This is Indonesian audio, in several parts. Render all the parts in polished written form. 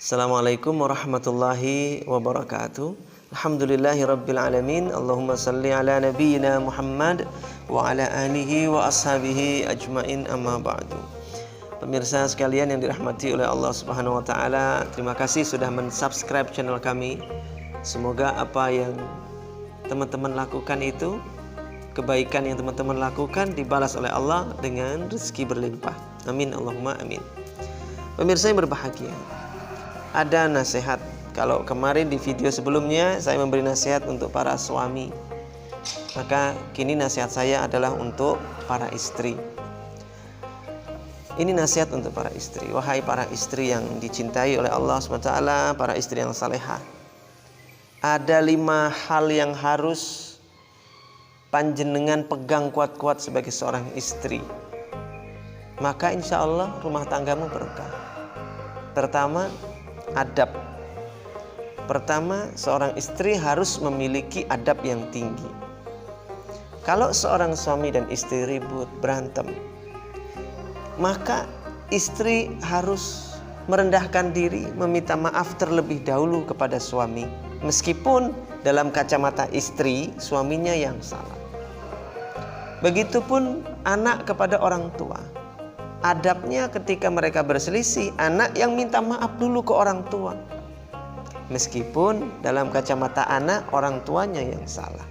Assalamualaikum warahmatullahi wabarakatuh. Alhamdulillahi rabbil alamin. Allahumma salli ala nabiyyina Muhammad wa ala alihi wa ashabihi ajmain, amma ba'du. Pemirsa sekalian yang dirahmati oleh Allah Subhanahu wa taala, terima kasih sudah mensubscribe channel kami. Semoga apa yang teman-teman lakukan itu, kebaikan yang teman-teman lakukan dibalas oleh Allah dengan rezeki berlimpah. Amin Allahumma amin. Pemirsa yang berbahagia, ada nasihat. Kalau kemarin di video sebelumnya saya memberi nasihat untuk para suami, maka kini nasihat saya adalah untuk para istri. Ini nasihat untuk para istri. Wahai para istri yang dicintai oleh Allah SWT, para istri yang salehah, ada 5 hal yang harus panjenengan pegang kuat-kuat sebagai seorang istri, maka insya Allah rumah tanggamu berkah. Pertama, adab. Pertama, seorang istri harus memiliki adab yang tinggi. Kalau seorang suami dan istri ribut, berantem, maka istri harus merendahkan diri, meminta maaf terlebih dahulu kepada suami, meskipun dalam kacamata istri, suaminya yang salah. Begitupun anak kepada orang tua. Adabnya ketika mereka berselisih, anak yang minta maaf dulu ke orang tua, meskipun dalam kacamata anak orang tuanya yang salah.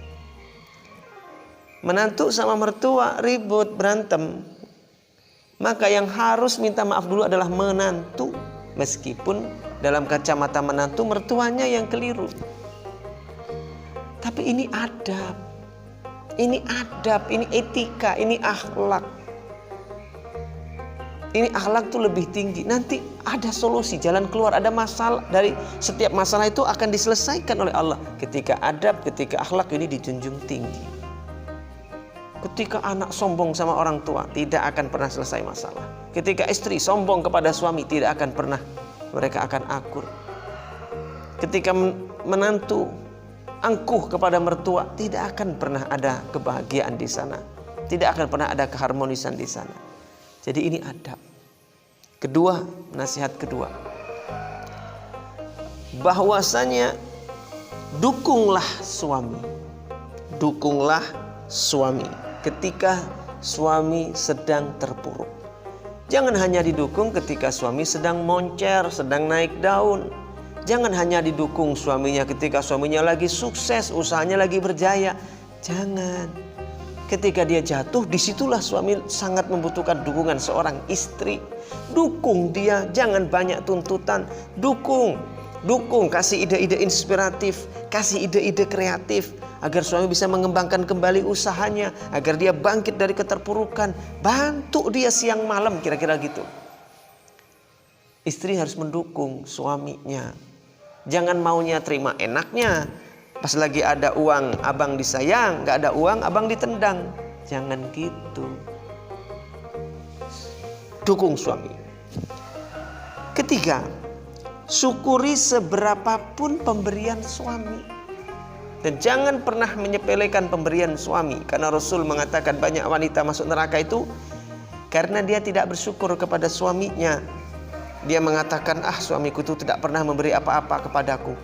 Menantu sama mertua ribut, berantem, maka yang harus minta maaf dulu adalah menantu, meskipun dalam kacamata menantu mertuanya yang keliru. Tapi ini adab, ini etika, ini akhlak. Ini akhlak tuh lebih tinggi. Nanti ada solusi, jalan keluar, ada masalah. Dari setiap masalah itu akan diselesaikan oleh Allah ketika adab, ketika akhlak ini dijunjung tinggi. Ketika anak sombong sama orang tua, tidak akan pernah selesai masalah. Ketika istri sombong kepada suami, tidak akan pernah mereka akan akur. Ketika menantu angkuh kepada mertua, tidak akan pernah ada kebahagiaan di sana. Tidak akan pernah ada keharmonisan di sana. Jadi ini adab. Kedua, nasihat kedua, bahwasanya dukunglah suami. Dukunglah suami ketika suami sedang terpuruk. Jangan hanya didukung ketika suami sedang moncer, sedang naik daun. Jangan hanya didukung suaminya ketika suaminya lagi sukses, usahanya lagi berjaya. Jangan. Ketika dia jatuh, disitulah suami sangat membutuhkan dukungan seorang istri. Dukung dia, jangan banyak tuntutan. Dukung, kasih ide-ide inspiratif, kasih ide-ide kreatif, agar suami bisa mengembangkan kembali usahanya, agar dia bangkit dari keterpurukan. Bantu dia siang malam, kira-kira gitu. Istri harus mendukung suaminya. Jangan maunya terima enaknya. Pas lagi ada uang abang disayang, gak ada uang abang ditendang. Jangan gitu. Dukung suami. Ketiga, syukuri seberapapun pemberian suami. Dan jangan pernah menyepelekan pemberian suami. Karena Rasul mengatakan banyak wanita masuk neraka itu karena dia tidak bersyukur kepada suaminya. Dia mengatakan, suamiku itu tidak pernah memberi apa-apa kepadaku.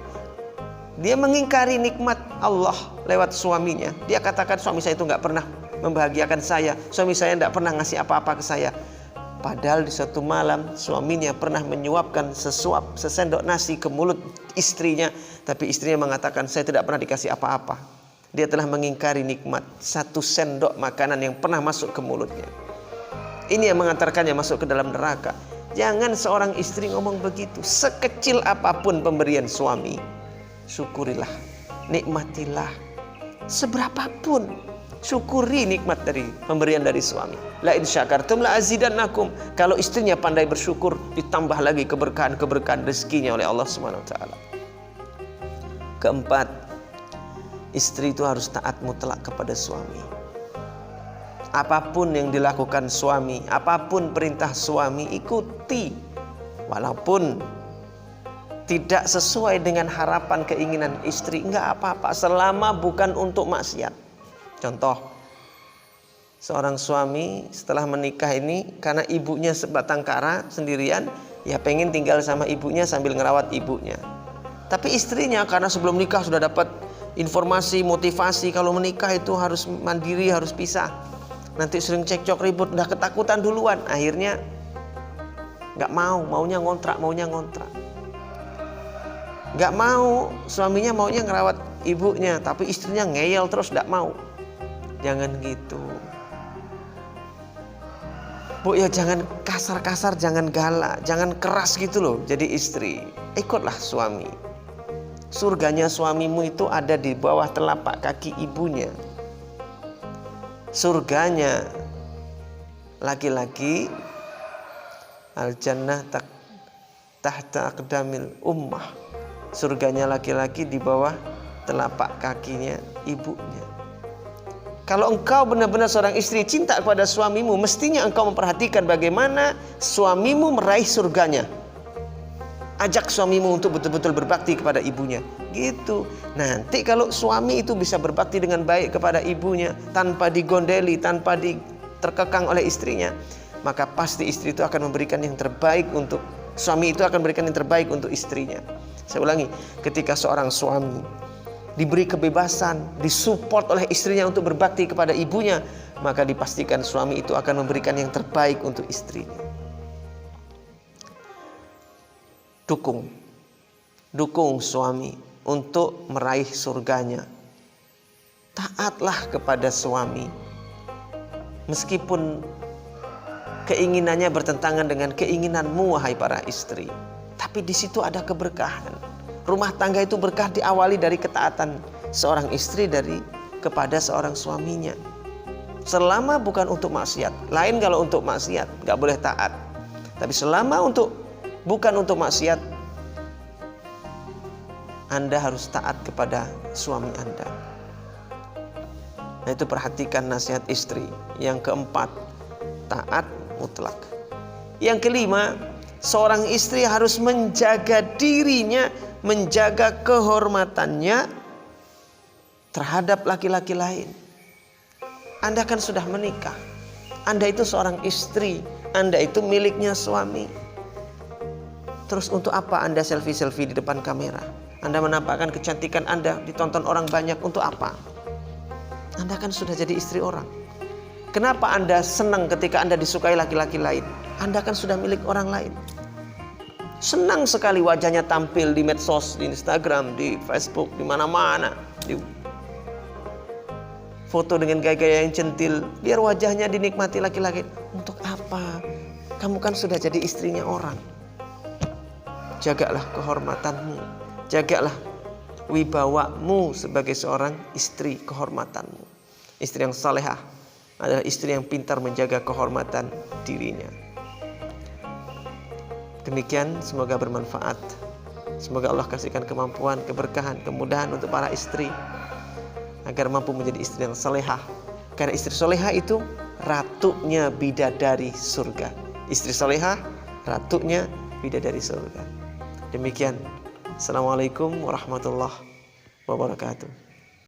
Dia mengingkari nikmat Allah lewat suaminya. Dia katakan suami saya itu nggak pernah membahagiakan saya. Suami saya tidak pernah ngasih apa-apa ke saya. Padahal di suatu malam suaminya pernah menyuapkan sesendok nasi ke mulut istrinya. Tapi istrinya mengatakan saya tidak pernah dikasih apa-apa. Dia telah mengingkari nikmat 1 sendok makanan yang pernah masuk ke mulutnya. Ini yang mengantarkannya masuk ke dalam neraka. Jangan seorang istri ngomong begitu. Sekecil apapun pemberian suami, syukurilah, nikmatilah. Seberapapun, syukuri nikmat dari pemberian dari suami. La in syakartum la azidannakum. Kalau istrinya pandai bersyukur, ditambah lagi keberkahan rezekinya oleh Allah Subhanahu wa taala. Keempat, istri itu harus taat mutlak kepada suami. Apapun yang dilakukan suami, apapun perintah suami, ikuti. Walaupun tidak sesuai dengan harapan keinginan istri, enggak apa-apa selama bukan untuk maksiat. Contoh, seorang suami setelah menikah ini karena ibunya sebatang kara sendirian, ya pengen tinggal sama ibunya sambil ngerawat ibunya. Tapi istrinya karena sebelum nikah sudah dapat informasi, motivasi kalau menikah itu harus mandiri, harus pisah. Nanti sering cekcok ribut, udah ketakutan duluan. Akhirnya nggak mau, maunya ngontrak. Nggak mau, suaminya maunya ngerawat ibunya, tapi istrinya ngeyel terus nggak mau. Jangan gitu. Bu ya jangan kasar-kasar, jangan galak, jangan keras gitu loh jadi istri. Ikutlah suami. Surganya suamimu itu ada di bawah telapak kaki ibunya. Surganya laki-laki al-jannah tahta aqdamil ummah. Surganya laki-laki di bawah telapak kakinya ibunya. Kalau engkau benar-benar seorang istri cinta kepada suamimu, mestinya engkau memperhatikan bagaimana suamimu meraih surganya. Ajak suamimu untuk betul-betul berbakti kepada ibunya. Gitu. Nanti kalau suami itu bisa berbakti dengan baik kepada ibunya, tanpa digondeli, tanpa terkekang oleh istrinya, maka pasti istri itu akan memberikan yang terbaik untuk suami, itu akan memberikan yang terbaik untuk istrinya. Saya ulangi, ketika seorang suami diberi kebebasan, disupport oleh istrinya untuk berbakti kepada ibunya, maka dipastikan suami itu akan memberikan yang terbaik untuk istrinya. Dukung suami untuk meraih surganya. Taatlah kepada suami, meskipun keinginannya bertentangan dengan keinginanmu, wahai para istri. Tapi di situ ada keberkahan. Rumah tangga itu berkah diawali dari ketaatan seorang istri kepada seorang suaminya. Selama bukan untuk maksiat. Lain kalau untuk maksiat, nggak boleh taat. Tapi selama bukan untuk maksiat, Anda harus taat kepada suami Anda. Nah, itu perhatikan nasihat istri. Yang keempat, taat mutlak. Yang kelima, seorang istri harus menjaga dirinya, menjaga kehormatannya terhadap laki-laki lain. Anda kan sudah menikah. Anda itu seorang istri. Anda itu miliknya suami. Terus untuk apa Anda selfie-selfie di depan kamera? Anda menampakkan kecantikan Anda ditonton orang banyak, untuk apa? Anda kan sudah jadi istri orang. Kenapa Anda senang ketika Anda disukai laki-laki lain? Anda kan sudah milik orang lain. Senang sekali wajahnya tampil di medsos, di Instagram, di Facebook, di mana-mana, di foto dengan gaya-gaya yang centil, biar wajahnya dinikmati laki-laki. Untuk apa? Kamu kan sudah jadi istrinya orang. Jagalah kehormatanmu, jagalah wibawamu sebagai seorang istri, kehormatanmu. Istri yang salehah adalah istri yang pintar menjaga kehormatan dirinya. Demikian, semoga bermanfaat. Semoga Allah kasihkan kemampuan, keberkahan, kemudahan untuk para istri agar mampu menjadi istri yang salehah. Karena istri salehah itu ratunya bidadari surga. Istri salehah ratunya bidadari surga. Demikian. Assalamualaikum warahmatullahi wabarakatuh.